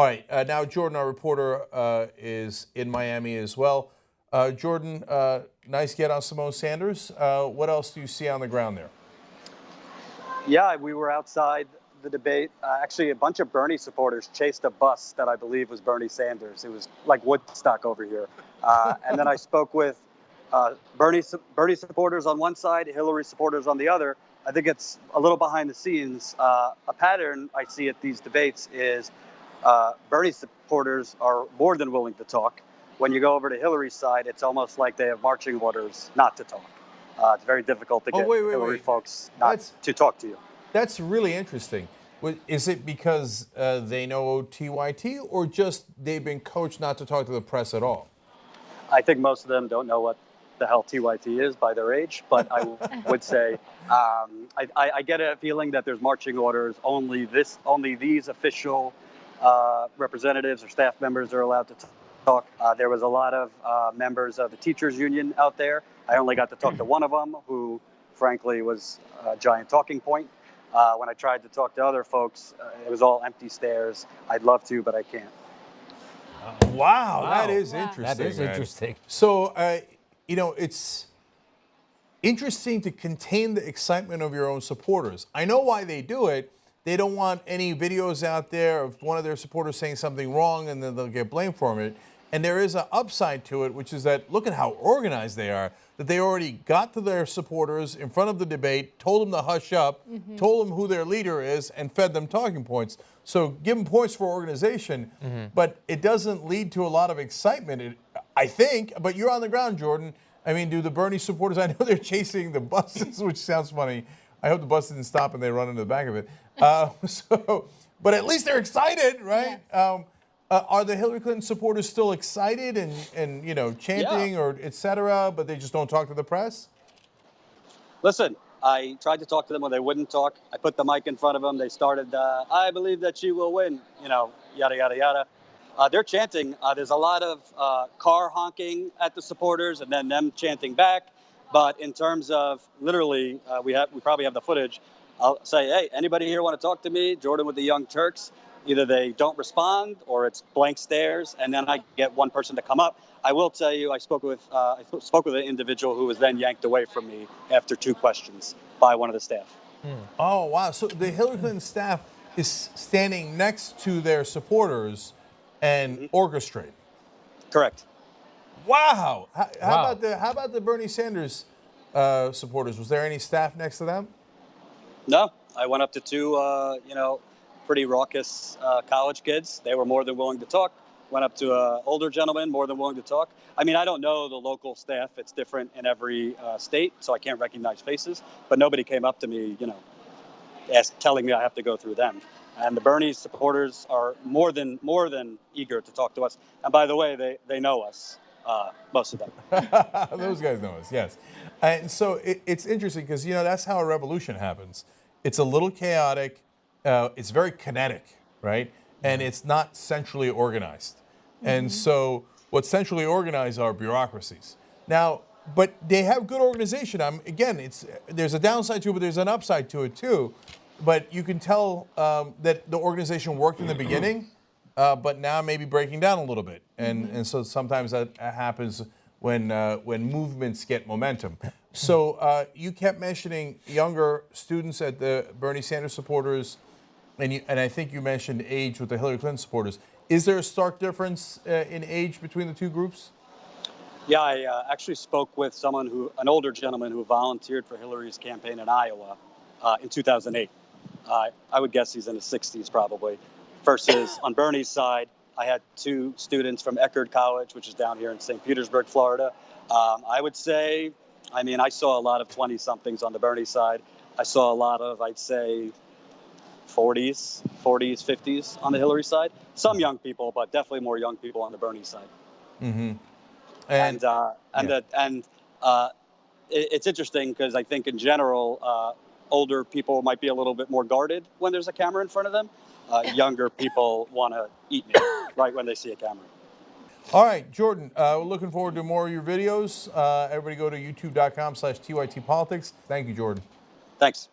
All right, now Jordan, our reporter, is in Miami as well. Jordan, nice get on Simone Sanders. What else do you see on the ground there? Yeah, we were outside the debate. Actually, a bunch of Bernie supporters chased a bus that I believe was Bernie Sanders. It was like Woodstock over here. And then I spoke with Bernie supporters on one side, Hillary supporters on the other. I think it's a little behind the scenes. A pattern I see at these debates is Bernie supporters are more than willing to talk. When you go over to Hillary's side, it's almost like they have marching orders not to talk. It's very difficult to get Hillary folks not to talk to you. That's really interesting. Is it because they know TYT, or just they've been coached not to talk to the press at all? I think most of them don't know what the hell TYT is by their age, but I would say I get a feeling that there's marching orders. Only these official representatives or staff members are allowed to talk. There was a lot of members of the teachers union out there. I only got to talk to one of them, who frankly was a giant talking point. When I tried to talk to other folks, it was all empty stares. I'd love to, but I can't. Wow, that is interesting. That is interesting. So, it's interesting to contain the excitement of your own supporters. I know why they do it. They don't want any videos out there of one of their supporters saying something wrong, and then they'll get blamed for it. And there is an upside to it, which is that look at how organized they are, that they already got to their supporters in front of the debate, told them to hush up, told them who their leader is, and fed them talking points. So give them points for organization, but it doesn't lead to a lot of excitement, I think. But you're on the ground, Jordan. I mean, do the Bernie supporters, I know they're chasing the buses, which sounds funny. I hope the bus didn't stop and they run into the back of it. But at least they're excited, right? Yes. Are the Hillary Clinton supporters still excited and chanting or et cetera, but they just don't talk to the press? Listen, I tried to talk to them when they wouldn't talk. I put the mic in front of them. They started, I believe that she will win, yada, yada, yada. They're chanting. There's a lot of car honking at the supporters and then them chanting back. But in terms of literally, we probably have the footage. I'll say, hey, anybody here want to talk to me? Jordan with the Young Turks. Either they don't respond or it's blank stares, and then I get one person to come up. I will tell you, I spoke with an individual who was then yanked away from me after 2 questions by one of the staff. Oh, wow. So the Hillary Clinton staff is standing next to their supporters and orchestrating. Correct. Wow. How about the Bernie Sanders supporters? Was there any staff next to them? No. I went up to 2, pretty raucous college kids. They were more than willing to talk. Went up to an older gentleman, more than willing to talk. I mean, I don't know the local staff. It's different in every state, so I can't recognize faces. But nobody came up to me, telling me I have to go through them. And the Bernie supporters are more than eager to talk to us. And by the way, they know us, most of them. Those guys know us, yes. And so it's interesting because, that's how a revolution happens. It's a little chaotic. It's very kinetic, right? And it's not centrally organized. And so what's centrally organized are bureaucracies. Now, but they have good organization. Again, there's a downside to it, but there's an upside to it too. But you can tell that the organization worked in the beginning, but now maybe breaking down a little bit. And so sometimes that happens when movements get momentum. So you kept mentioning younger students at the Bernie Sanders supporters, and I think you mentioned age with the Hillary Clinton supporters. Is there a stark difference in age between the two groups? Yeah, I actually spoke with an older gentleman who volunteered for Hillary's campaign in Iowa in 2008. I would guess he's in his 60s probably. Versus on Bernie's side, I had 2 students from Eckerd College, which is down here in St. Petersburg, Florida. I would say, I saw a lot of 20-somethings on the Bernie side. I saw a lot of, I'd say, 40s, 50s on the Hillary side. Some young people, but definitely more young people on the Bernie side. It's interesting because I think in general, older people might be a little bit more guarded when there's a camera in front of them. Younger people want to eat me right when they see a camera. All right, Jordan, we're looking forward to more of your videos. Everybody go to youtube.com/TYTpolitics. Thank you, Jordan. Thanks.